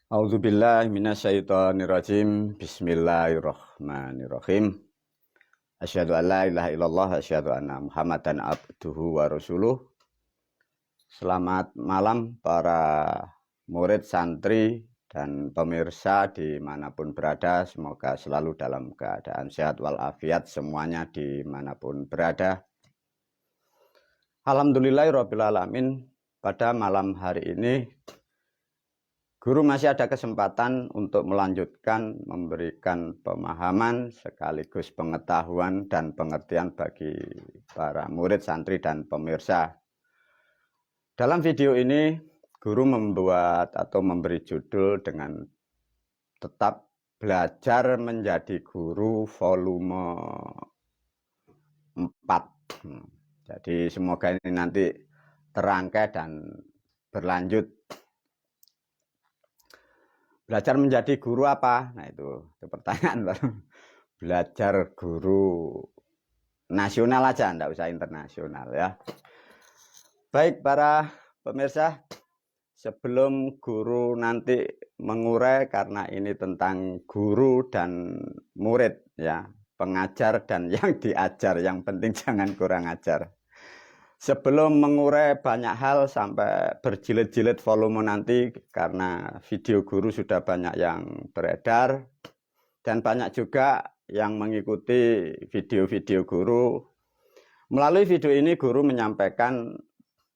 A'udzubillahi minasyaitonirrajim. Bismillahirrahmanirrahim. Asyhadu an la ilaha illallah, asyhadu anna Muhammadan abduhu wa rasuluh. Selamat malam para murid, santri, dan pemirsa dimanapun berada. Semoga selalu dalam keadaan sehat walafiat semuanya dimanapun berada. Alhamdulillahirabbil alamin. Pada malam hari ini guru masih ada kesempatan untuk melanjutkan memberikan pemahaman sekaligus pengetahuan dan pengertian bagi para murid, santri, dan pemirsa. Dalam video ini, guru membuat atau memberi judul dengan tetap belajar menjadi guru volume 4. Jadi semoga ini nanti terangkai dan berlanjut. Belajar menjadi guru apa? Nah itu pertanyaan baru. Belajar guru nasional aja, enggak usah internasional ya. Baik para pemirsa, sebelum guru nanti mengurai, karena ini tentang guru dan murid ya, pengajar dan yang diajar, yang penting jangan kurang ajar. Sebelum mengurai banyak hal sampai berjilid-jilid volume nanti, karena video guru sudah banyak yang beredar dan banyak juga yang mengikuti video-video guru. Melalui video ini guru menyampaikan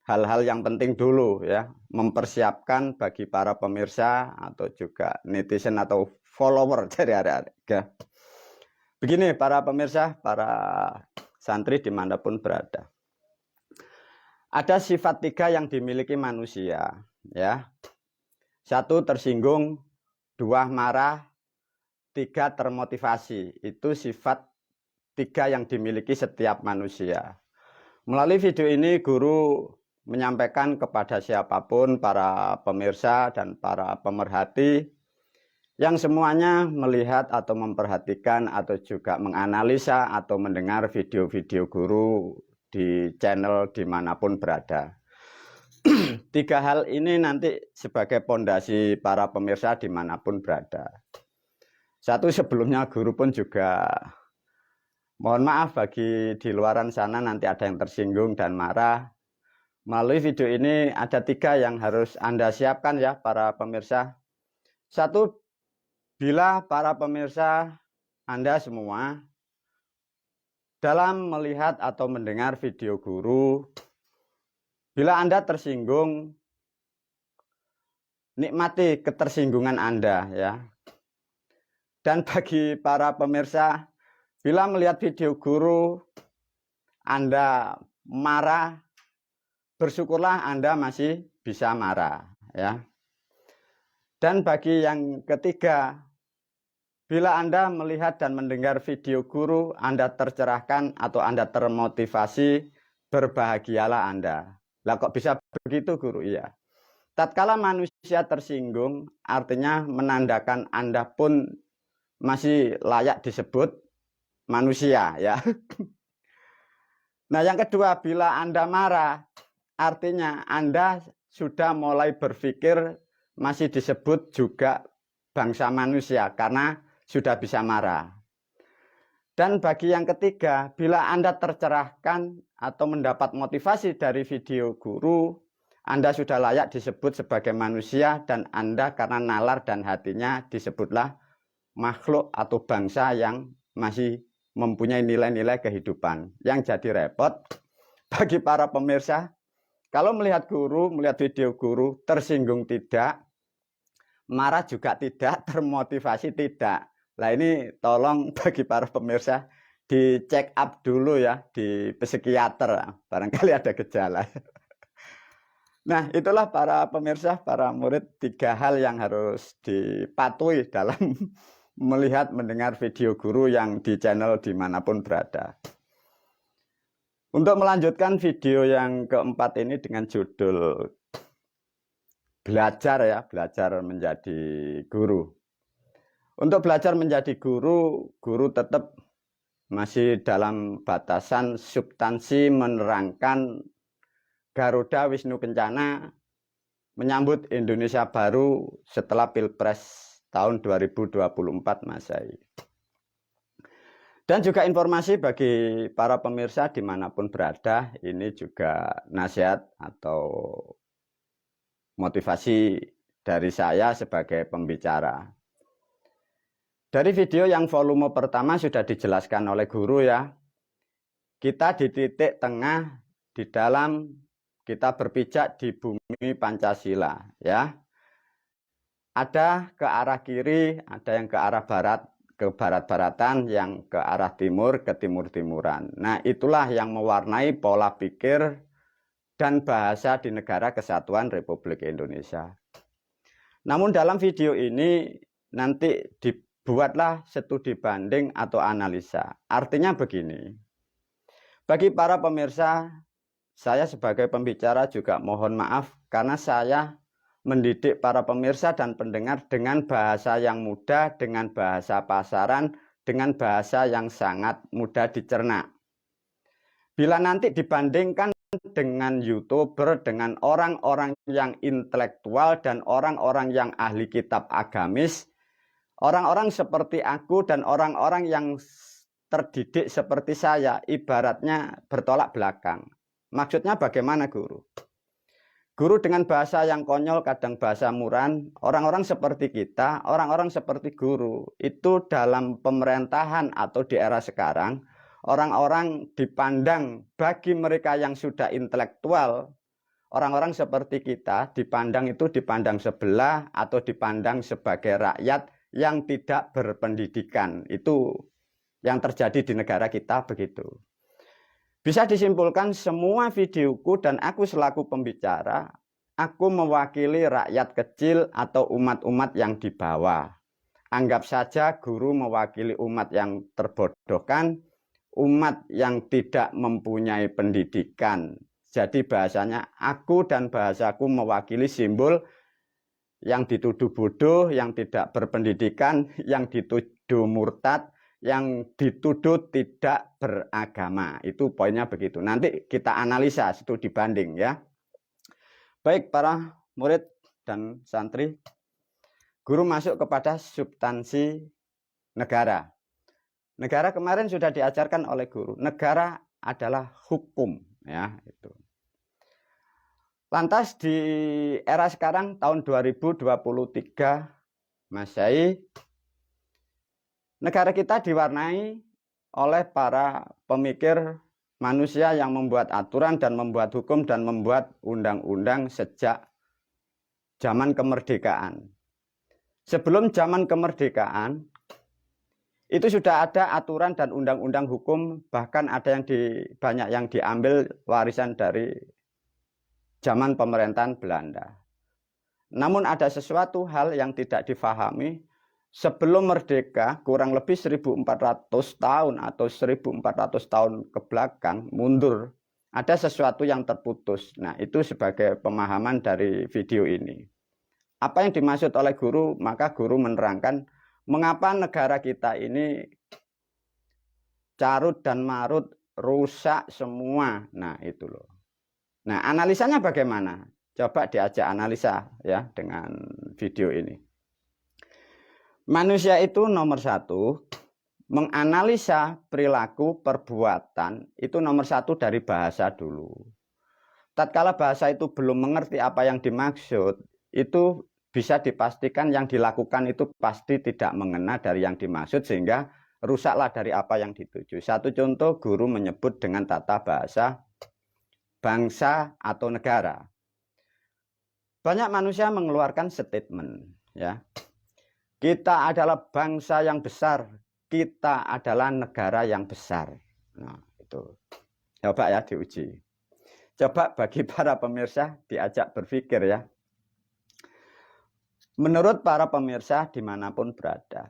hal-hal yang penting dulu ya, mempersiapkan bagi para pemirsa atau juga netizen atau follower dari area-area. Begini para pemirsa, para santri dimanapun berada. Ada sifat 3 yang dimiliki manusia, ya. 1 tersinggung, 2 marah, 3 termotivasi. Itu sifat 3 yang dimiliki setiap manusia. Melalui video ini guru menyampaikan kepada siapapun, para pemirsa dan para pemerhati yang semuanya melihat atau memperhatikan atau juga menganalisa atau mendengar video-video guru di channel dimanapun berada. 3 hal ini nanti sebagai pondasi para pemirsa dimanapun berada. 1, sebelumnya guru pun juga mohon maaf bagi di luaran sana nanti ada yang tersinggung dan marah. Melalui video ini ada 3 yang harus Anda siapkan ya para pemirsa. 1, bila para pemirsa Anda semua dalam melihat atau mendengar video guru, bila Anda tersinggung, nikmati ketersinggungan Anda ya. Dan bagi para pemirsa, bila melihat video guru Anda marah, bersyukurlah Anda masih bisa marah ya. Dan bagi yang ketiga, bila Anda melihat dan mendengar video guru, Anda tercerahkan atau Anda termotivasi, berbahagialah Anda. Lah kok bisa begitu guru? Iya. Tatkala manusia tersinggung, artinya menandakan Anda pun masih layak disebut manusia ya. Nah yang kedua, bila Anda marah, artinya Anda sudah mulai berpikir masih disebut juga bangsa manusia karena sudah bisa marah. Dan bagi yang ketiga, bila Anda tercerahkan atau mendapat motivasi dari video guru, Anda sudah layak disebut sebagai manusia dan Anda karena nalar dan hatinya disebutlah makhluk atau bangsa yang masih mempunyai nilai-nilai kehidupan. Yang jadi repot bagi para pemirsa, kalau melihat guru, melihat video guru, tersinggung tidak, marah juga tidak, termotivasi tidak. Nah ini tolong bagi para pemirsa di check up dulu ya di psikiater, barangkali ada gejala. Nah itulah para pemirsa, para murid, 3 hal yang harus dipatuhi dalam melihat mendengar video guru yang di channel dimanapun berada. Untuk melanjutkan video yang keempat ini dengan judul belajar ya, belajar menjadi guru. Untuk belajar menjadi guru, guru tetap masih dalam batasan substansi menerangkan Garuda Wisnu Kencana menyambut Indonesia baru setelah Pilpres tahun 2024 Masehi. Dan juga informasi bagi para pemirsa dimanapun berada, ini juga nasihat atau motivasi dari saya sebagai pembicara. Dari video yang volume pertama sudah dijelaskan oleh guru ya, kita di titik tengah di dalam kita berpijak di bumi Pancasila ya. Ada ke arah kiri, ada yang ke arah barat, ke barat-baratan, yang ke arah timur, ke timur-timuran. Nah, itulah yang mewarnai pola pikir dan bahasa di negara kesatuan Republik Indonesia. Namun dalam video ini nanti dibuatlah studi banding atau analisa. Artinya begini, bagi para pemirsa, saya sebagai pembicara juga mohon maaf karena saya mendidik para pemirsa dan pendengar dengan bahasa yang mudah, dengan bahasa pasaran, dengan bahasa yang sangat mudah dicerna. Bila nanti dibandingkan dengan YouTuber, dengan orang-orang yang intelektual dan orang-orang yang ahli kitab agamis, orang-orang seperti aku dan orang-orang yang terdidik seperti saya, ibaratnya bertolak belakang. Maksudnya bagaimana, Guru? Guru dengan bahasa yang konyol, kadang bahasa murahan, orang-orang seperti kita, orang-orang seperti guru, itu dalam pemerintahan atau di era sekarang, orang-orang dipandang bagi mereka yang sudah intelektual, orang-orang seperti kita dipandang itu dipandang sebelah atau dipandang sebagai rakyat yang tidak berpendidikan. Itu yang terjadi di negara kita begitu. Bisa disimpulkan semua videoku dan aku selaku pembicara, aku mewakili rakyat kecil atau umat-umat yang di bawah. Anggap saja guru mewakili umat yang terbodohkan, umat yang tidak mempunyai pendidikan. Jadi bahasanya aku dan bahasaku mewakili simbol yang dituduh bodoh, yang tidak berpendidikan, yang dituduh murtad, yang dituduh tidak beragama. Itu poinnya begitu. Nanti kita analisa studi banding ya. Baik para murid dan santri, guru masuk kepada substansi negara. Negara kemarin sudah diajarkan oleh guru. Negara adalah hukum ya itu. Lantas di era sekarang tahun 2023 Masehi, negara kita diwarnai oleh para pemikir manusia yang membuat aturan dan membuat hukum dan membuat undang-undang sejak zaman kemerdekaan. Sebelum zaman kemerdekaan, itu sudah ada aturan dan undang-undang hukum, bahkan ada yang banyak yang diambil warisan dari zaman pemerintahan Belanda. Namun ada sesuatu hal yang tidak difahami. Sebelum merdeka, kurang lebih 1400 tahun atau 1400 tahun ke belakang, mundur, ada sesuatu yang terputus. Nah, itu sebagai pemahaman dari video ini. Apa yang dimaksud oleh guru, maka guru menerangkan mengapa negara kita ini carut dan marut, rusak semua. Nah, itu loh. Nah, analisanya bagaimana? Coba diajak analisa ya dengan video ini. Manusia itu nomor satu, menganalisa perilaku, perbuatan, itu nomor satu dari bahasa dulu. Tatkala bahasa itu belum mengerti apa yang dimaksud, itu bisa dipastikan yang dilakukan itu pasti tidak mengena dari yang dimaksud, sehingga rusaklah dari apa yang dituju. Satu contoh, guru menyebut dengan tata bahasa bangsa atau negara. Banyak manusia mengeluarkan statement, ya. Kita adalah bangsa yang besar, kita adalah negara yang besar. Nah, itu. Coba ya diuji. Coba bagi para pemirsa diajak berpikir ya. Menurut para pemirsa dimanapun berada,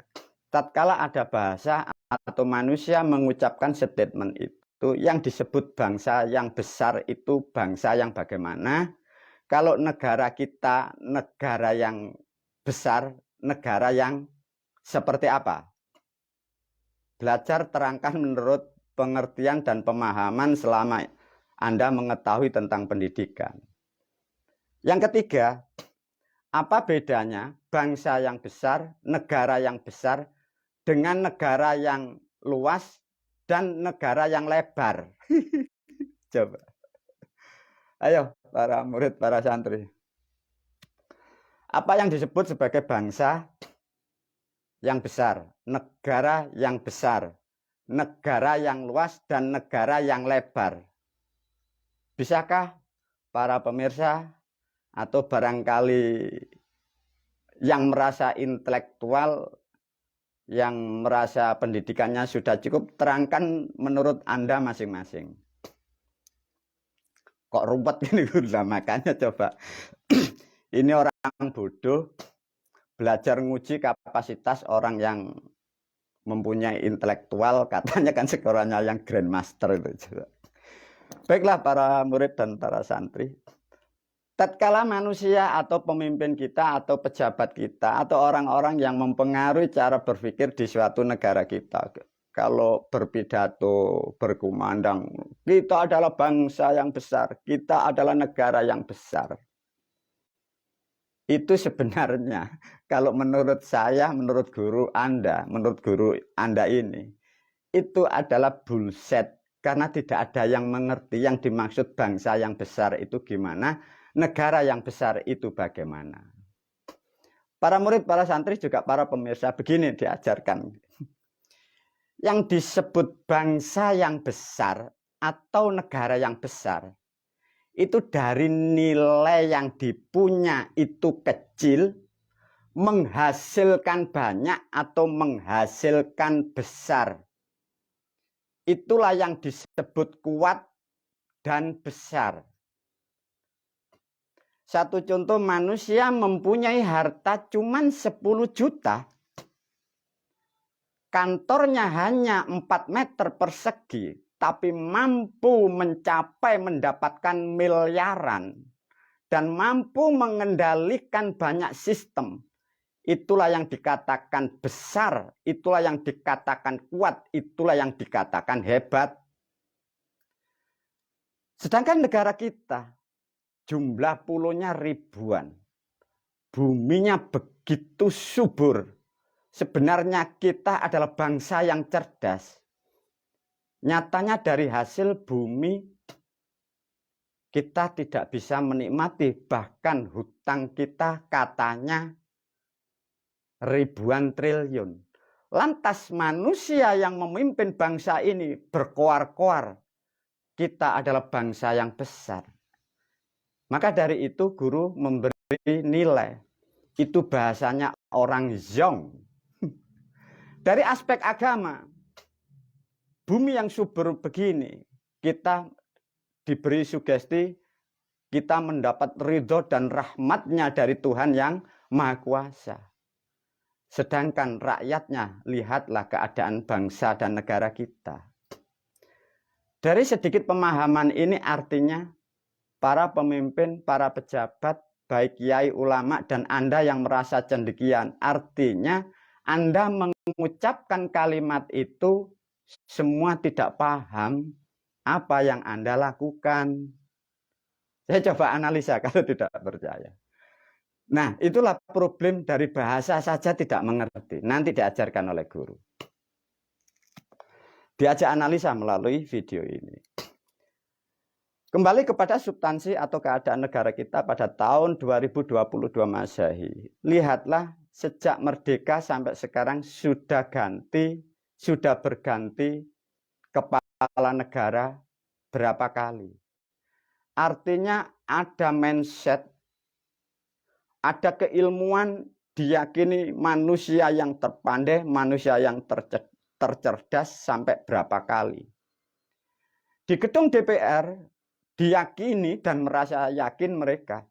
tatkala ada bahasa atau manusia mengucapkan statement itu, yang disebut bangsa yang besar itu bangsa yang bagaimana? Kalau negara kita negara yang besar, negara yang seperti apa? Belajar terangkan menurut pengertian dan pemahaman selama Anda mengetahui tentang pendidikan. Yang ketiga, apa bedanya bangsa yang besar, negara yang besar dengan negara yang luas dan negara yang lebar? Coba. Ayo para murid, para santri. Apa yang disebut sebagai bangsa yang besar, negara yang besar, negara yang luas, dan negara yang lebar? Bisakah para pemirsa atau barangkali yang merasa intelektual, yang merasa pendidikannya sudah cukup, terangkan menurut Anda masing-masing? Kok rumput ini? Makanya coba. Ini orang bodoh belajar nguji kapasitas orang yang mempunyai intelektual, katanya kan skornya yang grandmaster itu. Baiklah para murid dan para santri, tatkala manusia atau pemimpin kita atau pejabat kita atau orang-orang yang mempengaruhi cara berpikir di suatu negara kita, kalau berpidato, berkumandang, kita adalah bangsa yang besar, kita adalah negara yang besar, itu sebenarnya kalau menurut saya, menurut guru Anda ini, itu adalah bullshit. Karena tidak ada yang mengerti yang dimaksud bangsa yang besar itu gimana, negara yang besar itu bagaimana. Para murid, para santri, juga para pemirsa, begini diajarkan. Yang disebut bangsa yang besar atau negara yang besar, itu dari nilai yang dipunya itu kecil, menghasilkan banyak atau menghasilkan besar. Itulah yang disebut kuat dan besar. Satu contoh, manusia mempunyai harta cuma 10 juta. Kantornya hanya 4 meter persegi, tapi mampu mencapai mendapatkan miliaran. Dan mampu mengendalikan banyak sistem. Itulah yang dikatakan besar, itulah yang dikatakan kuat, itulah yang dikatakan hebat. Sedangkan negara kita, jumlah pulaunya ribuan. Buminya begitu subur. Sebenarnya kita adalah bangsa yang cerdas. Nyatanya dari hasil bumi, kita tidak bisa menikmati. Bahkan hutang kita katanya ribuan triliun. Lantas manusia yang memimpin bangsa ini berkoar-koar, kita adalah bangsa yang besar. Maka dari itu guru memberi nilai. Itu bahasanya orang zong. Dari aspek agama, bumi yang subur begini, kita diberi sugesti, kita mendapat ridho dan rahmatnya dari Tuhan yang Maha Kuasa. Sedangkan rakyatnya, lihatlah keadaan bangsa dan negara kita. Dari sedikit pemahaman ini artinya para pemimpin, para pejabat, baik kiai, ulama, dan Anda yang merasa cendekian, artinya Anda mengucapkan kalimat itu semua tidak paham apa yang Anda lakukan. Saya coba analisa kalau tidak percaya. Nah, itulah problem dari bahasa saja tidak mengerti. Nanti diajarkan oleh guru. Diajak analisa melalui video ini. Kembali kepada substansi atau keadaan negara kita pada tahun 2022 Masehi. Lihatlah sejak merdeka sampai sekarang sudah berganti kepala negara berapa kali. Artinya ada mindset, ada keilmuan, diyakini manusia yang terpandai, manusia yang tercerdas sampai berapa kali. Di gedung DPR diyakini dan merasa yakin mereka.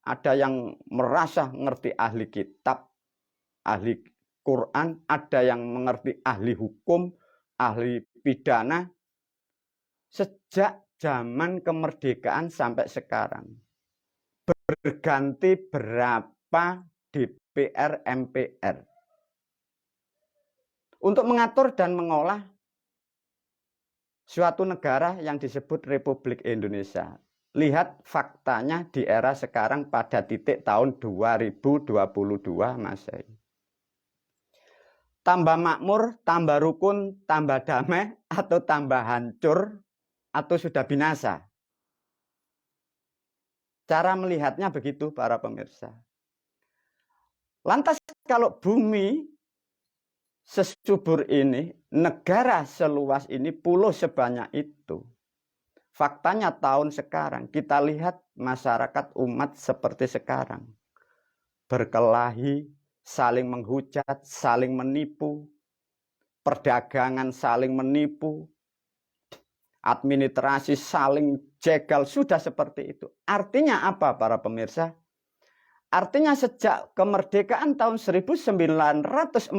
Ada yang merasa ngerti ahli kitab, ahli Quran, ada yang mengerti ahli hukum, ahli pidana. Sejak zaman kemerdekaan sampai sekarang. Berganti berapa DPR MPR untuk mengatur dan mengolah suatu negara yang disebut Republik Indonesia. lihat faktanya di era sekarang pada titik tahun 2022 Masehi. Tambah makmur, tambah rukun, tambah damai, atau tambah hancur, atau sudah binasa. Cara melihatnya begitu para pemirsa. Lantas kalau bumi sesubur ini, negara seluas ini, pulau sebanyak itu, faktanya tahun sekarang, kita lihat masyarakat umat seperti sekarang. Berkelahi, saling menghujat, saling menipu, perdagangan saling menipu, administrasi saling jegal, sudah seperti itu. Artinya apa para pemirsa? Artinya sejak kemerdekaan tahun 1945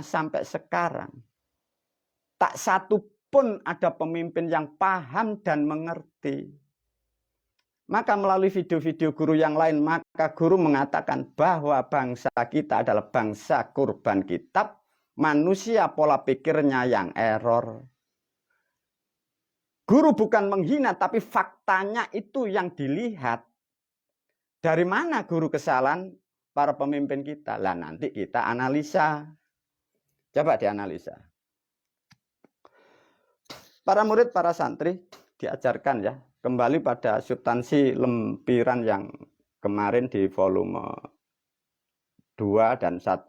sampai sekarang, tak satu pun ada pemimpin yang paham dan mengerti. Maka melalui video-video guru yang lain, maka guru mengatakan bahwa bangsa kita adalah bangsa kurban kitab, manusia pola pikirnya yang error. Guru bukan menghina, tapi faktanya itu yang dilihat. Dari mana guru kesalahan para pemimpin kita? Lah nanti kita analisa. Coba dianalisa. Para murid, para santri diajarkan ya, kembali pada substansi lempiran yang kemarin di volume 2 dan 1.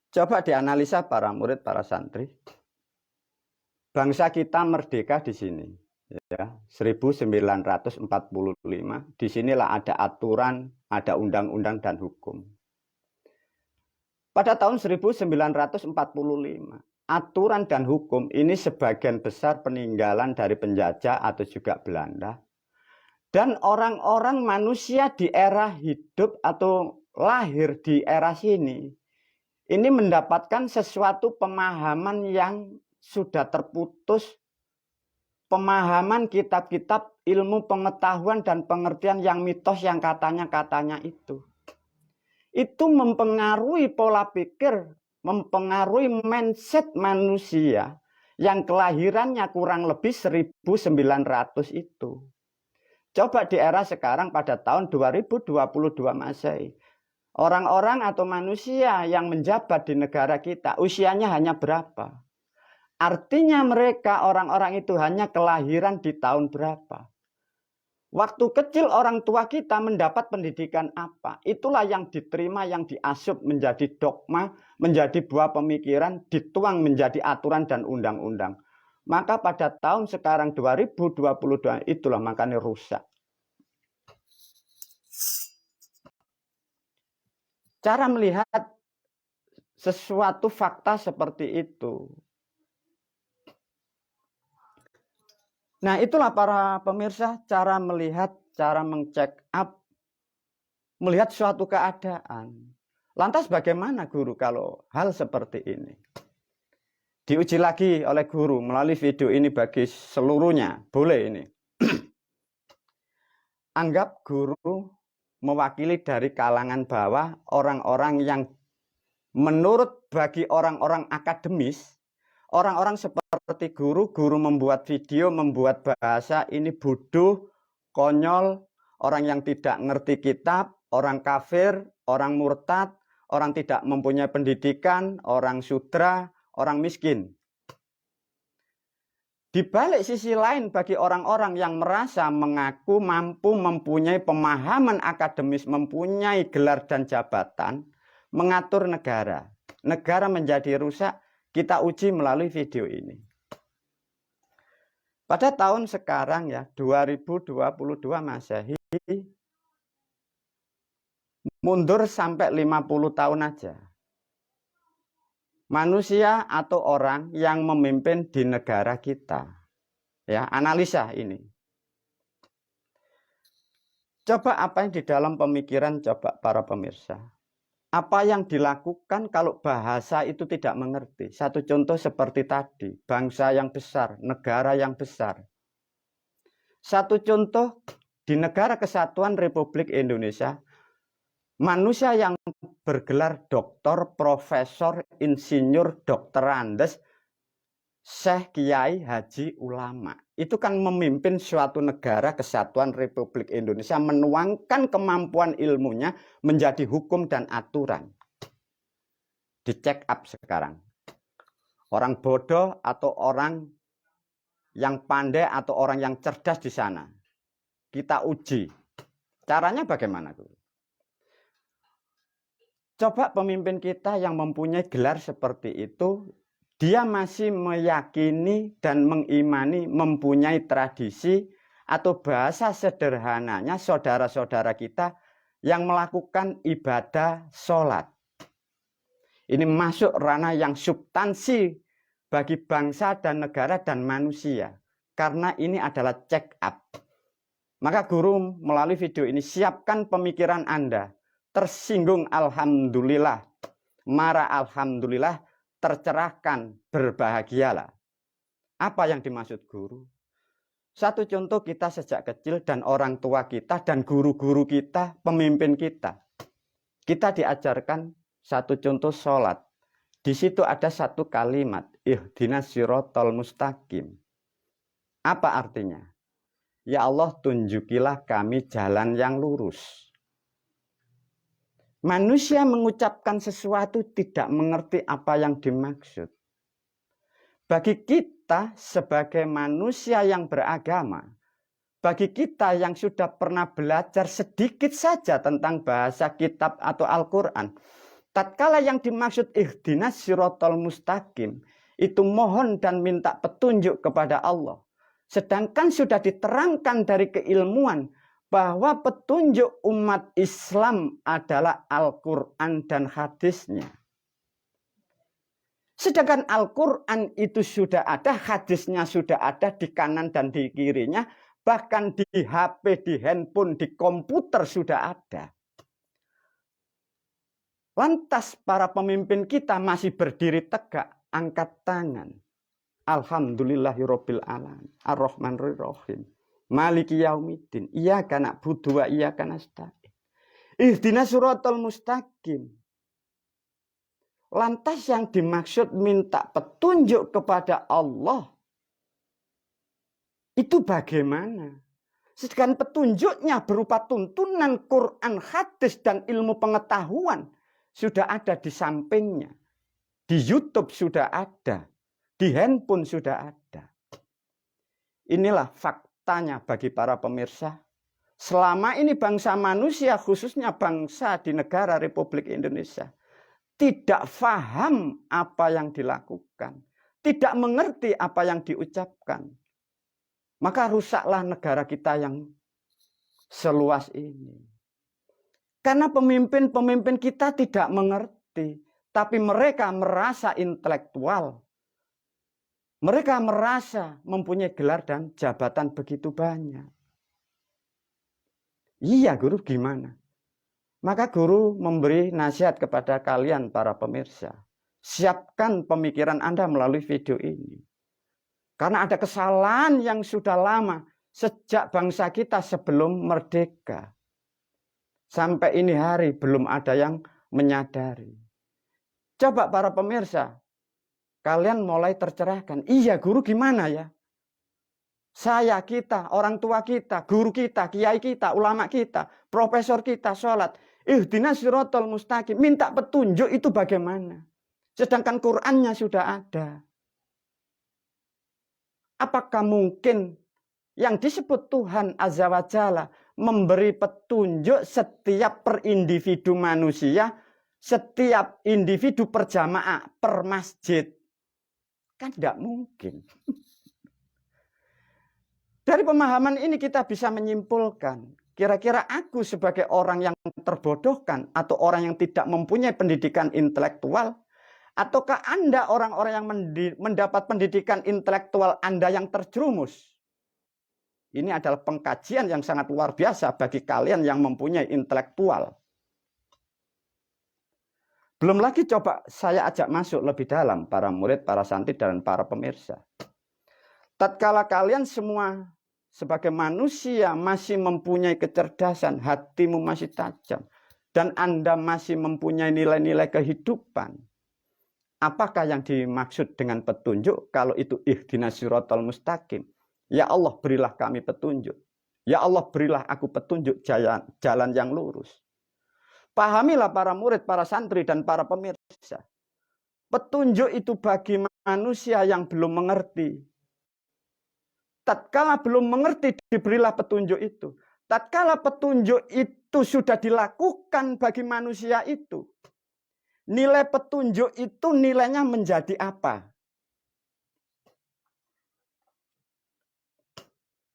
Coba dianalisa para murid, para santri. Bangsa kita merdeka di sini. Ya, 1945. Disinilah ada aturan, ada undang-undang dan hukum. Pada tahun 1945, aturan dan hukum ini sebagian besar peninggalan dari penjajah atau juga Belanda. Dan orang-orang manusia di era hidup atau lahir di era sini, ini mendapatkan sesuatu pemahaman yang sudah terputus, pemahaman kitab-kitab ilmu pengetahuan dan pengertian yang mitos yang katanya itu. Itu mempengaruhi pola pikir, mempengaruhi mindset manusia yang kelahirannya kurang lebih 1900 itu. Coba di era sekarang pada tahun 2022 Masehi. Orang-orang atau manusia yang menjabat di negara kita usianya hanya berapa? Artinya mereka orang-orang itu hanya kelahiran di tahun berapa? Waktu kecil orang tua kita mendapat pendidikan apa? Itulah yang diterima, yang diasup menjadi dogma, menjadi buah pemikiran, dituang menjadi aturan dan undang-undang. Maka pada tahun sekarang 2022 itulah makanya rusak. Cara melihat sesuatu fakta seperti itu. Nah, itulah para pemirsa cara melihat, cara mengcheck up, melihat suatu keadaan. Lantas bagaimana guru kalau hal seperti ini? Diuji lagi oleh guru melalui video ini bagi seluruhnya. Boleh ini. Anggap guru mewakili dari kalangan bawah orang-orang yang menurut bagi orang-orang akademis, orang-orang seperti guru membuat video, membuat bahasa ini bodoh, konyol, orang yang tidak ngerti kitab, orang kafir, orang murtad, orang tidak mempunyai pendidikan, orang sudra, orang miskin. Di balik sisi lain bagi orang-orang yang merasa mengaku mampu mempunyai pemahaman akademis, mempunyai gelar dan jabatan, mengatur negara. Negara menjadi rusak, kita uji melalui video ini. Pada tahun sekarang ya, 2022 Masehi, mundur sampai 50 tahun aja. Manusia atau orang yang memimpin di negara kita. Ya, analisa ini. Coba apa yang di dalam pemikiran coba para pemirsa. Apa yang dilakukan kalau bahasa itu tidak mengerti? Satu contoh seperti tadi, bangsa yang besar, negara yang besar. Satu contoh di negara kesatuan Republik Indonesia, manusia yang bergelar doktor, profesor, insinyur, dokterandes, syekh, kiai, haji, ulama. Itu kan memimpin suatu negara kesatuan Republik Indonesia, menuangkan kemampuan ilmunya menjadi hukum dan aturan. Dicek up sekarang. Orang bodoh atau orang yang pandai atau orang yang cerdas di sana. Kita uji. Caranya bagaimana, Guru? Coba pemimpin kita yang mempunyai gelar seperti itu, dia masih meyakini dan mengimani mempunyai tradisi atau bahasa sederhananya saudara-saudara kita yang melakukan ibadah sholat. Ini masuk ranah yang substansi bagi bangsa dan negara dan manusia. Karena ini adalah check up. Maka guru melalui video ini siapkan pemikiran Anda. Tersinggung alhamdulillah, marah alhamdulillah, tercerahkan, berbahagialah. Apa yang dimaksud guru? Satu contoh kita sejak kecil dan orang tua kita dan guru-guru kita, pemimpin kita. Kita diajarkan satu contoh sholat. Di situ ada satu kalimat, ihdinas siratal mustaqim. Apa artinya? Ya Allah, tunjukilah kami jalan yang lurus. Manusia mengucapkan sesuatu tidak mengerti apa yang dimaksud. Bagi kita sebagai manusia yang beragama, bagi kita yang sudah pernah belajar sedikit saja tentang bahasa kitab atau Al-Quran, tatkala yang dimaksud ihdinas siratal mustaqim, itu mohon dan minta petunjuk kepada Allah. Sedangkan sudah diterangkan dari keilmuan bahwa petunjuk umat Islam adalah Al-Quran dan hadisnya. Sedangkan Al-Quran itu sudah ada, hadisnya sudah ada di kanan dan di kirinya, bahkan di HP, di handphone, di komputer sudah ada. Lantas para pemimpin kita masih berdiri tegak, angkat tangan. Alhamdulillahirabbil alamin, Ar-Rahmanir-Rahim, Maliki yaumiddin, iyyaka na'budu wa iyyaka nasta'in. Ihdinas siratal mustaqim. Lantas yang dimaksud minta petunjuk kepada Allah itu bagaimana? Sedangkan petunjuknya berupa tuntunan Quran, hadis dan ilmu pengetahuan sudah ada di sampingnya. Di YouTube sudah ada, di handphone sudah ada. Inilah faktanya bagi para pemirsa. Selama ini bangsa manusia, khususnya bangsa di negara Republik Indonesia, tidak paham apa yang dilakukan, tidak mengerti apa yang diucapkan. Maka rusaklah negara kita yang seluas ini. Karena pemimpin-pemimpin kita tidak mengerti, tapi mereka merasa intelektual. Mereka merasa mempunyai gelar dan jabatan begitu banyak. Iya, guru, gimana? Maka guru memberi nasihat kepada kalian para pemirsa. Siapkan pemikiran Anda melalui video ini. Karena ada kesalahan yang sudah lama sejak bangsa kita sebelum merdeka. Sampai ini hari belum ada yang menyadari. Coba para pemirsa, kalian mulai tercerahkan. Iya, guru, gimana ya? Saya, kita, orang tua kita, guru kita, kiai kita, ulama kita, profesor kita sholat. Ihdinas siratal mustaqim. Minta petunjuk itu bagaimana? Sedangkan Qur'annya sudah ada. Apakah mungkin yang disebut Tuhan Azza wa Jalla memberi petunjuk setiap per individu manusia, setiap individu per jamaah, per masjid? Kan tidak mungkin. Dari pemahaman ini kita bisa menyimpulkan, kira-kira aku sebagai orang yang terbodohkan atau orang yang tidak mempunyai pendidikan intelektual, ataukah Anda orang-orang yang mendapat pendidikan intelektual Anda yang terjerumus? Ini adalah pengkajian yang sangat luar biasa bagi kalian yang mempunyai intelektual. Belum lagi coba saya ajak masuk lebih dalam para murid, para santri, dan para pemirsa. Tatkala kalian semua sebagai manusia masih mempunyai kecerdasan, hatimu masih tajam, dan Anda masih mempunyai nilai-nilai kehidupan, Apakah yang dimaksud dengan petunjuk? Kalau itu ihdinas siratal mustaqim. Ya Allah, berilah kami petunjuk. Ya Allah, berilah aku petunjuk jalan yang lurus. Pahamilah para murid, para santri, dan para pemirsa. Petunjuk itu bagi manusia yang belum mengerti. Tatkala belum mengerti, diberilah petunjuk itu. Tatkala petunjuk itu sudah dilakukan bagi manusia itu, nilai petunjuk itu nilainya menjadi apa?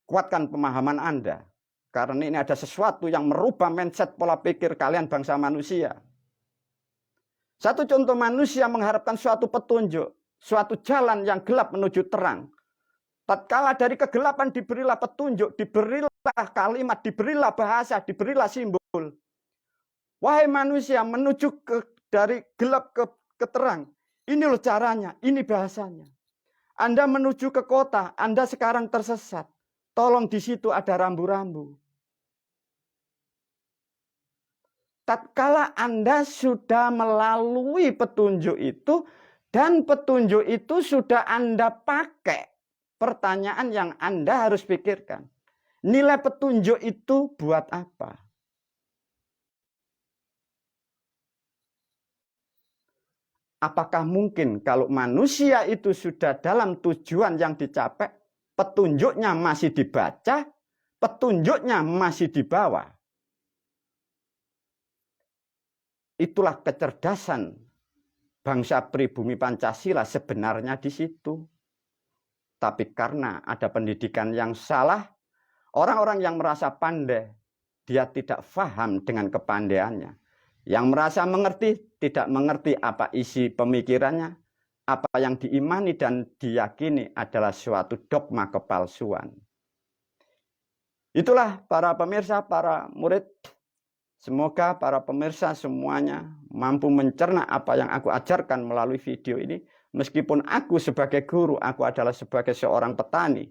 Kuatkan pemahaman Anda. Karena ini ada sesuatu yang merubah mindset pola pikir kalian bangsa manusia. Satu contoh manusia mengharapkan suatu petunjuk, suatu jalan yang gelap menuju terang. Tatkala dari kegelapan diberilah petunjuk, diberilah kalimat, diberilah bahasa, diberilah simbol. Wahai manusia, menuju dari gelap ke terang. Ini loh caranya, ini bahasanya. Anda menuju ke kota, Anda sekarang tersesat. Tolong di situ ada rambu-rambu. Tatkala Anda sudah melalui petunjuk itu, dan petunjuk itu sudah Anda pakai, pertanyaan yang Anda harus pikirkan. Nilai petunjuk itu buat apa? Apakah mungkin kalau manusia itu sudah dalam tujuan yang dicapai, petunjuknya masih dibaca, petunjuknya masih dibawa? Itulah kecerdasan bangsa pribumi Pancasila sebenarnya di situ. Tapi karena ada pendidikan yang salah, orang-orang yang merasa pandai, dia tidak paham dengan kepandaiannya. Yang merasa mengerti, tidak mengerti apa isi pemikirannya, apa yang diimani dan diyakini adalah suatu dogma kepalsuan. Itulah para pemirsa, para murid. Semoga para pemirsa semuanya mampu mencerna apa yang aku ajarkan melalui video ini. Meskipun aku sebagai guru, aku adalah sebagai seorang petani,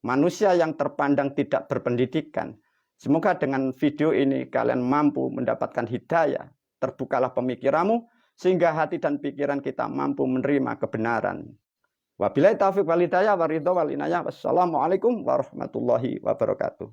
manusia yang terpandang tidak berpendidikan. Semoga dengan video ini kalian mampu mendapatkan hidayah, terbukalah pemikiranmu, sehingga hati dan pikiran kita mampu menerima kebenaran. Wabillahi taufiq wal hidayah wa ridha wal inayah. Wassalamualaikum warahmatullahi wabarakatuh.